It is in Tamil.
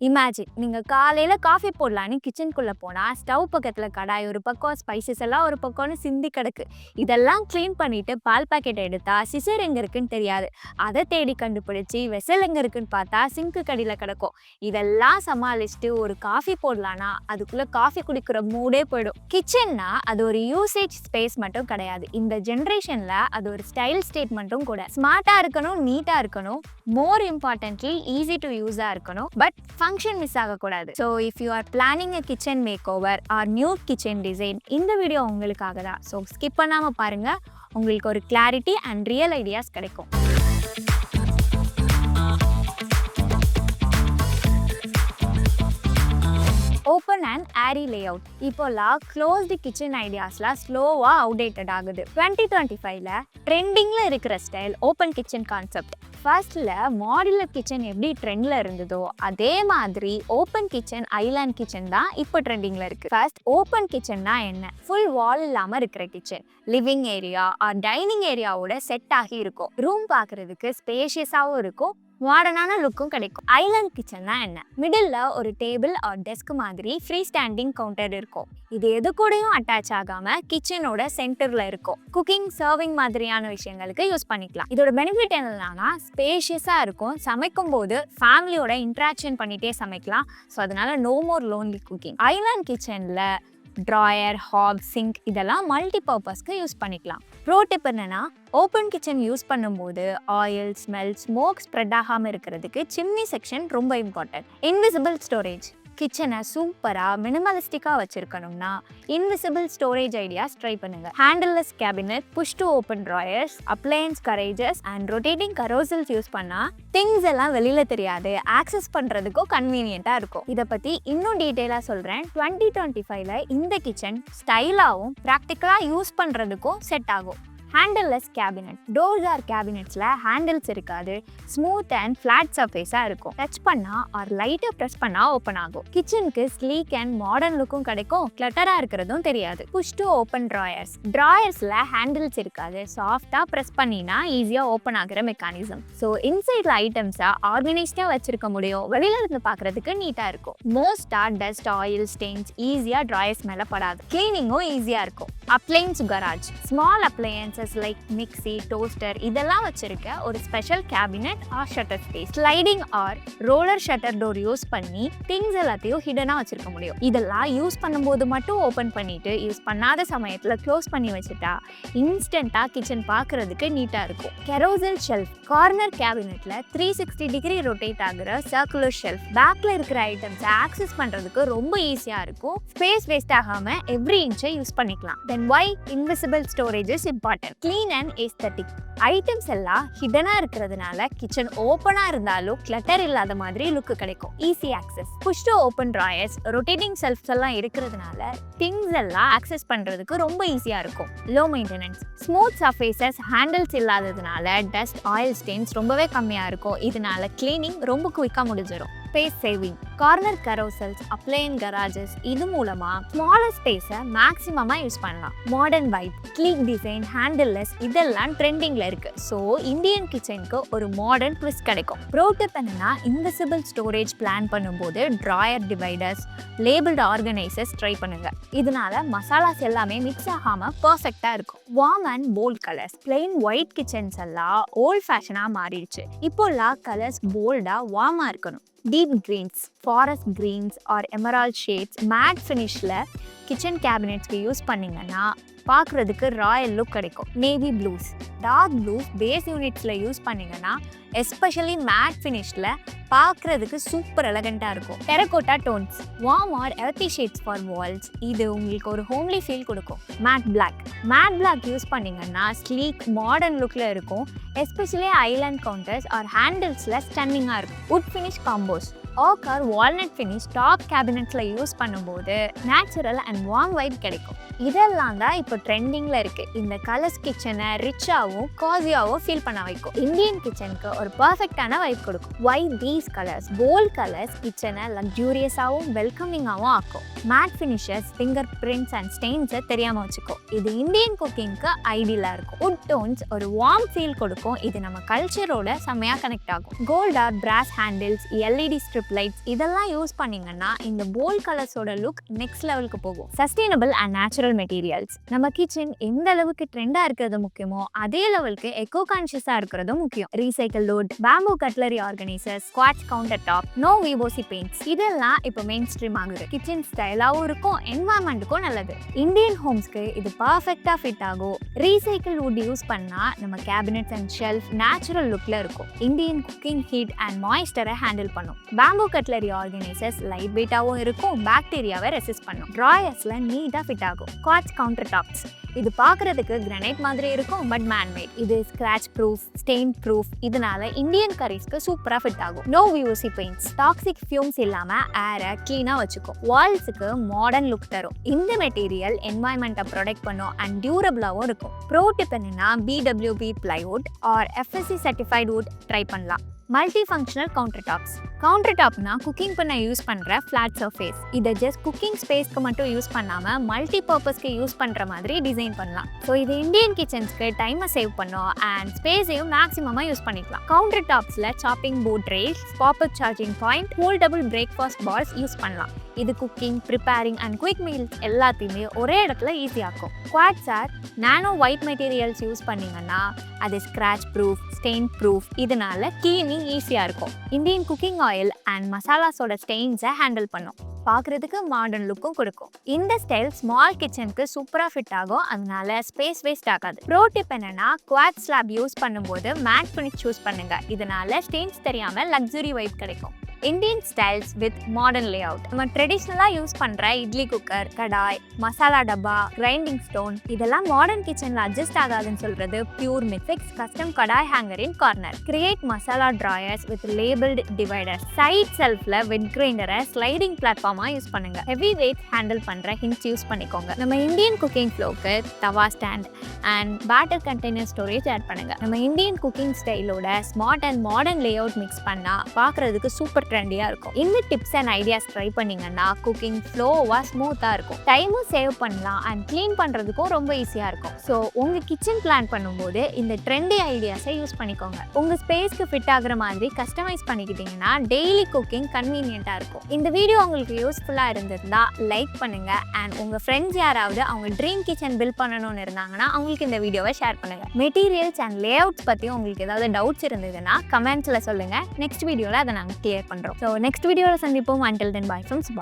இமேஜின் நீங்க காலையில காஃபி போடலான்னு கிச்சனுக்குள்ள போனா ஸ்டவ் பக்கத்துல கடாய் ஒரு பக்கம், ஸ்பைசஸ் எல்லாம் ஒரு பக்கம்னு சிந்தி கிடக்கு. இதெல்லாம் கிளீன் பண்ணிட்டு பால் பாக்கெட் எடுத்தா சிசர் எங்க இருக்குன்னு தெரியாது. அதை தேடி கண்டுபிடிச்சு வெசல் எங்க இருக்குன்னு பார்த்தா சிங்க்கு கடியில கிடக்கும். இதெல்லாம் சமாளிச்சுட்டு ஒரு காஃபி போடலான்னா அதுக்குள்ள காஃபி குடிக்கிற மூடே போயிடும். கிச்சன்னா அது ஒரு யூசேஜ் ஸ்பேஸ் மட்டும் கிடையாது. இந்த ஜெனரேஷன்ல அது ஒரு ஸ்டைல் ஸ்டேட்மெண்ட்டும் கூட. ஸ்மார்ட்டா இருக்கணும், நீட்டா இருக்கணும், மோர் இம்பார்ட்டன்ட்லி ஈஸி டு யூஸா இருக்கணும், பட் ஃபங்க்ஷன் மிஸ் ஆகக்கூடாது. So if you are planning a kitchen make over or new kitchen design, இந்த வீடியோ உங்களுக்காக தான். ஸோ ஸ்கிப் பண்ணாம பாருங்க, உங்களுக்கு ஒரு கிளாரிட்டி அண்ட் ரியல் ஐடியாஸ் கிடைக்கும். Open and airy layout. இப்போலாம் க்ளோஸ்டு கிச்சன் ஐடியாஸ்லாம் ஸ்லோவாக அவுடேட்டட் ஆகுது. 2025ல ட்ரெண்டிங்ல இருக்கிற ஸ்டைல் ஓப்பன் கிச்சன் கான்செப்ட். ஃபர்ஸ்ட்ல மாடுலர் கிச்சன் எப்படி ட்ரெண்ட்ல இருந்ததோ அதே மாதிரி ஓப்பன் கிச்சன், ஐலாண்ட் கிச்சன் தான் இப்போ ட்ரெண்டிங்ல இருக்கு. ஃபர்ஸ்ட் ஓப்பன் கிச்சன்னா என்ன? ஃபுல் வால் இல்லாம இருக்கிற kitchen. Living area or dining ஏரியாவோட செட் ஆகி இருக்கும். ரூம் பார்க்கறதுக்கு ஸ்பேஷியஸாகவும் இருக்கும், மாடர்னான லுக்கும் கிடைக்கும். ஐலாண்ட் கிச்சன்னா என்ன? மிடில் ஒரு டேபிள் ஆர் டெஸ்க் மாதிரி ஃப்ரீ ஸ்டாண்டிங் கவுண்டர் இருக்கும். இது எது கூடயும் அட்டாச் ஆகாம கிச்சனோட சென்டர்ல இருக்கும். குக்கிங், சர்விங் மாதிரியான விஷயங்களுக்கு யூஸ் பண்ணிக்கலாம். இதோட பெனிஃபிட் என்னன்னா ஸ்பேஷியஸா இருக்கும். சமைக்கும் போது ஃபேமிலியோட இன்ட்ராக்ஷன் பண்ணிட்டே சமைக்கலாம். ஸோ அதனால no more lonely cooking. Island கிச்சன்ல ட்ராயர், ஹாப், சிங்க் இதெல்லாம் மல்டி பர்பஸ்க்கு யூஸ் பண்ணிக்கலாம். ப்ரோ டிப் என்னன்னா, ஓப்பன் கிச்சன் யூஸ் பண்ணும்போது ஆயில், ஸ்மெல், ஸ்மோக் ஸ்ப்ரெட் ஆகாமல் இருக்கிறதுக்கு சிம்னி செக்ஷன் ரொம்ப இம்பார்ட்டன்ட். Invisible storage. கிச்சனை சூப்பராக மினிமலிஸ்டிக்காக வச்சுருக்கணும்னா இன்விசிபிள் ஸ்டோரேஜ் ஐடியாஸ் ட்ரை பண்ணுங்கள். Handleless cabinet, push to open drawers, appliance garages and rotating carousels use பண்ணால் திங்ஸ் எல்லாம் வெளியில் தெரியாது, ஆக்சஸ் பண்ணுறதுக்கும் கன்வீனியண்ட்டாக இருக்கும். இதை பற்றி இன்னும் டீட்டெயிலாக சொல்கிறேன். 2025ல இந்த கிச்சன் ஸ்டைலாகவும் ப்ராக்டிக்கலாக யூஸ் பண்ணுறதுக்கும் செட் ஆகும். ஹேண்டில்லெஸ் கேபினெட். டோர்ஸ் ஆர் கேபினெட்ஸில் ஹேண்டில்ஸ் இருக்காது, ஸ்மூத் அண்ட் ஃப்ளாட் சர்ஃபேஸாக இருக்கும். டச் பண்ணால் ஆர் லைட்டாக ப்ரெஸ் பண்ணால் ஓப்பன் ஆகும். கிச்சனுக்கு ஸ்லீக் அண்ட் மாடர்ன் லுக்கும் கிடைக்கும், கிளட்டராக இருக்கிறதும் தெரியாது. Push to open drawers. ட்ராயர்ஸில் ஹேண்டில்ஸ் இருக்காது, சாஃப்டாக ப்ரெஸ் பண்ணினா ஈஸியாக ஓப்பன் ஆகிற மெக்கானிசம். ஸோ இன்சைடில் ஐட்டம்ஸை ஆர்கனைஸ்டாக வச்சிருக்க முடியும், வெளியில இருந்து பார்க்குறதுக்கு நீட்டாக இருக்கும். மோஸ்ட்டாக டஸ்ட், ஆயில், ஸ்டெயின்ஸ் ஈஸியாக ட்ராயர்ஸ் மேலே படாது. கிளீனிங்கும் ஈஸியாக இருக்கும். Appliance garage. Small appliances like mixie, toaster இதெல்லாம் வச்சிருக்க ஒரு special cabinet or shutter space. Sliding or roller shutter door use பண்ணி திங்ஸ் எல்லாத்தையும் ஹிடனாக வச்சிருக்க முடியும். இதெல்லாம் யூஸ் பண்ணும்போது மட்டும் ஓப்பன் பண்ணிட்டு யூஸ் பண்ணாத சமயத்தில் க்ளோஸ் பண்ணி வச்சுட்டா இன்ஸ்டன்ட்டாக கிச்சன் பார்க்கறதுக்கு நீட்டாக இருக்கும். Carousel shelf. கார்னர் கேபினெட்ல 360 டிகிரி ரொட்டேட் ஆகுற சர்க்குலர் ஷெல்ஃப். பேக்ல இருக்கிற ஐட்டம்ஸை ஆக்சஸ் பண்ணுறதுக்கு ரொம்ப ஈஸியாக இருக்கும். ஸ்பேஸ் வேஸ்ட் ஆகாமல் எவ்ரி இன்ச்சை யூஸ் பண்ணிக்கலாம். Then why invisible storage is important. Clean and aesthetic. Items எல்லாம் ஹிடனா இருக்கிறதுனால கிச்சன் ஓப்பனா இருந்தாலும் கிளட்டர் இல்லாத மாதிரி லுக் கிடைக்கும். Easy access. Push to open drawers, rotating shelves எல்லாம் இருக்கிறதுனால திங்ஸ் எல்லாம் ஆக்சஸ் பண்றதுக்கு ரொம்ப ஈஸியா இருக்கும். Low maintenance. Smooth surfaces, handles இல்லாததுனால டஸ்ட், ஆயில் ஸ்டெயின்ஸ் ரொம்பவே கம்மியா இருக்கும். இதனால கிளீனிங் ரொம்ப குயிக்கா முடிஞ்சிடும். Space saving. Corner carousels, appliance garages இது மூலமா ஸ்மாலர் ஸ்பேஸை மேக்ஸிமமா யூஸ் பண்ணலாம். Modern vibe, sleek design, handleless இதெல்லாம் ட்ரெண்டிங்ல இருக்கு. ஸோ இந்தியன் கிச்சனுக்கு ஒரு மாடர்ன் ட்விஸ்ட் கிடைக்கும். ப்ரோ டிப் என்னன்னா, இன்விசிபிள் ஸ்டோரேஜ் பிளான் பண்ணும்போது drawer dividers, labelled organisers try பண்ணுங்க. இதனால மசாலாஸ் எல்லாமே மிக்ஸ் ஆகாம பர்ஃபெக்டா இருக்கும். Warm and bold colours. Plain white kitchens எல்லாம் ஓல்ட் ஃபேஷனா மாறிடுச்சு. இப்போல்லாம் கலர்ஸ் போல்டா வார்மா இருக்கணும். Deep greens, forest greens or emerald shades matte ஃபினிஷில் கிச்சன் கேபினெட்ஸ்க்கு யூஸ் பண்ணிங்கன்னா பார்க்குறதுக்கு ராயல் லுக் கிடைக்கும். Navy blues, dark blues base யூனிட்ஸில் யூஸ் பண்ணிங்கன்னா எஸ்பெஷலி மேட் ஃபினிஷில் பார்க்குறதுக்கு சூப்பர் எலகண்ட்டாக இருக்கும். Terracotta tones, warm or earthy shades for walls இது உங்களுக்கு ஒரு ஹோம்லி ஃபீல் கொடுக்கும். Matte black. Matte black use பண்ணிங்கன்னா ஸ்லீக், மாடர்ன் லுக்கில் இருக்கும். எஸ்பெஷலி ஐலாண்ட் கவுண்டர்ஸ் ஆர் ஹேண்டில்ஸில் ஸ்டன்னிங்காக இருக்கும். Wood finish combos. oak or walnut finish top cabinetsல யூஸ் பண்ணும்போது நேச்சுரல் அண்ட் வார்ம் வைப் கிடைக்கும். இதெல்லாம் தான் இப்போ ட்ரெண்டிங்ல இருக்கு. இந்த கலர்ஸ் கிச்சனை ரிச்சாகவும் காசியாகவும் ஃபீல் பண்ண வைக்கும். இந்தியன் கிச்சனுக்கு ஒரு பர்ஃபெக்டான வைப் கொடுக்கும். Why these colours? Bold colours கிச்சனை லக்ஸூரியஸாகவும் வெல்கமிங்காகவும் ஆக்கும். Matte finishes fingerprints and ஸ்டெயின்ஸை தெரியாமல் வச்சுக்கும். இது இந்தியன் குக்கிங்க்கு ஐடியலாக இருக்கும். வுட் டோன்ஸ் ஒரு வார்ம் ஃபீல் கொடுக்கும். இது நம்ம கல்ச்சரோட செம்மையாக கனெக்ட் ஆகும். Gold or brass handles, LED strip strip lights இதெல்லாம் யூஸ் பண்ணீங்கன்னா இந்த போல்ட் கலர்ஸோட லுக் நெக்ஸ்ட் லெவலுக்கு போகும். Sustainable and natural materials. நம்ம கிச்சன் எந்த அளவுக்கு ட்ரெண்டா இருக்கிறது முக்கியமோ அதே லெவலுக்கு எக்கோ கான்ஷியஸா இருக்கிறதும் முக்கியம். Recycle wood, bamboo cutlery organisers, quartz counter top, no VOC paints இதெல்லாம் இப்போ மெயின் ஸ்ட்ரீம் ஆகுது. கிச்சன் ஸ்டைலாவும் இருக்கும், என்வாயன்மெண்ட்டுக்கும் நல்லது. இந்தியன் ஹோம்ஸ்க்கு இது பர்ஃபெக்டா ஃபிட் ஆகும். ரீசைக்கிள் வுட் யூஸ் பண்ணா நம்ம கேபினெட்ஸ் அண்ட் ஷெல்ஃப் நேச்சுரல் லுக்ல இருக்கும். இந்தியன் குக்கிங் ஹீட் அண்ட் மாய்ஸ்டரை ஹேண்டில் பண்ணும். பேம்பூ கட்லரி ஆர்கனைசர்ஸ் லைட் வெயிட்டாகவும் இருக்கும், பாக்டீரியாவை ரெசிஸ்ட் பண்ணும். ட்ராயர்ஸ்ல நீட்டா ஃபிட் ஆகும். Quartz counter tops. இது பார்க்கறதுக்கு கிரானைட் மாதிரி இருக்கும், பட் மேன்மேட். இது ஸ்கிராச் ப்ரூஃப், ஸ்டெயின் ப்ரூஃப், இதனால இந்தியன் கரீஸ்க்கு சூப்பரா ஃபிட் ஆகும். No VOC paints. Toxic fumes இல்லாம ஏரை கிளீனா வச்சுக்கும். வால்ஸுக்கு மாடர்ன் லுக் தரும். இந்த மெட்டீரியல் என்வாயன்மெண்ட்டை ப்ரொடெக்ட் பண்ணும் அண்ட் டியூரபிளாகவும் இருக்கும். ப்ரோ டிப் என்னன்னா BWP plywood or FSC certified wood try பண்ணலாம். Multifunctional counter tops. Counter டாப்னா குக்கிங் பண்ண யூஸ் பண்ணுற ஃப்ளாட் சர்ஃபேஸ். இதை ஜஸ்ட் குக்கிங் ஸ்பேஸ்க்கு மட்டும் யூஸ் பண்ணாமல் மல்டி பர்பஸ்க்கு யூஸ் பண்ணுற மாதிரி டிசைன் பண்ணலாம். ஸோ இது இந்தியன் கிச்சன்ஸ்க்கு டைமை சேவ் பண்ணும் அண்ட் ஸ்பேஸையும் மேக்ஸிமமாக யூஸ் பண்ணிக்கலாம். கவுண்டர் டாப்ஸில் chopping board racks, popup charging point, foldable breakfast bowls use பண்ணலாம். இது cooking, preparing and quick meals எல்லாத்தையுமே ஒரே இடத்துல ஈஸியாக்கும். Quartz or nano white materials use பண்ணிங்கன்னா அது ஸ்க்ராச் ப்ரூஃப், ஸ்டெயின் ப்ரூஃப், இதனால கிளீனிங் ஈஸியாக இருக்கும். இந்தியன் குக்கிங் ஆயில் அண்ட் மசாலாஸோட ஸ்டெயின்ஸை ஹேண்டில் பண்ணும். பார்க்குறதுக்கு மாடர்ன் லுக்கும் கொடுக்கும். இந்த ஸ்டைல் ஸ்மால் கிச்சனுக்கு சூப்பராக ஃபிட் ஆகும், அதனால ஸ்பேஸ் வேஸ்ட் ஆகாது. ப்ரோ டிப் என்னன்னா குவாட் ஸ்லாப் யூஸ் பண்ணும்போது மேட் ஃபினிஷ் சூஸ் பண்ணுங்க. இதனால ஸ்டெயின்ஸ் தெரியாமல் லக்ஸுரி வைப் கிடைக்கும். Indian styles with modern layout. நம்ம ட்ரெடிஷ்னலாக யூஸ் பண்ணுற idli cooker, kadai, masala dabba, grinding stone இதெல்லாம் மாடர்ன் கிச்சனில் அட்ஜஸ்ட் ஆகாதுன்னு சொல்கிறது pure myths. Custom kadai hanger in corner. Create masala drawers with labelled divider. Side செல்ஃபில் வெட் கிரைண்டரை ஸ்லைடிங் பிளாட்ஃபார்மாக யூஸ் பண்ணுங்க. ஹெவி வெயிட் ஹேண்டில் பண்ணுற ஹின்ஸ் யூஸ் பண்ணிக்கோங்க. நம்ம இந்தியன் குக்கிங் ஃப்ளோக்கு tawa stand and batter container storage add பண்ணுங்க. நம்ம இந்தியன் குக்கிங் ஸ்டைலோட smart and modern layout mix பண்ணால் பார்க்குறதுக்கு சூப்பர் ட்ரெண்டியாக இருக்கும். இந்த டிப்ஸ் அண்ட் ஐடியாஸ் ட்ரை பண்ணீங்கன்னா குக்கிங் ஃப்ளோவாக ஸ்மூத்தாக இருக்கும். டைமும் சேவ் பண்ணலாம் அண்ட் க்ளீன் பண்ணுறதுக்கும் ரொம்ப ஈஸியாக இருக்கும். ஸோ உங்கள் கிச்சன் பிளான் பண்ணும்போது இந்த ட்ரெண்டி ஐடியாஸை யூஸ் பண்ணிக்கோங்க. உங்கள் ஸ்பேஸ்க்கு ஃபிட் ஆகுற மாதிரி கஸ்டமைஸ் பண்ணிக்கிட்டீங்கன்னா டெய்லி குக்கிங் கன்வீனியண்ட்டாக இருக்கும். இந்த வீடியோ உங்களுக்கு யூஸ்ஃபுல்லாக இருந்திருந்தா லைக் பண்ணுங்க அண்ட் உங்கள் ஃப்ரெண்ட்ஸ் யாராவது அவங்க ட்ரீம் கிச்சன் பில்ட் பண்ணணும்னு இருந்தாங்கன்னா அவங்களுக்கு இந்த வீடியோவை ஷேர் பண்ணுங்க. மெட்டீரியல்ஸ் அண்ட் லே அவுட்ஸ் பற்றி உங்களுக்கு ஏதாவது டவுட்ஸ் இருந்ததுன்னா கமெண்ட்ஸில் சொல்லுங்கள். நெக்ஸ்ட் வீடியோவில் அதை நாங்கள் கிளியர் பண்ணுறோம். ஸோ நெக்ஸ்ட் வீடியோவில் சந்திப்போம். Until then, bye from Subha.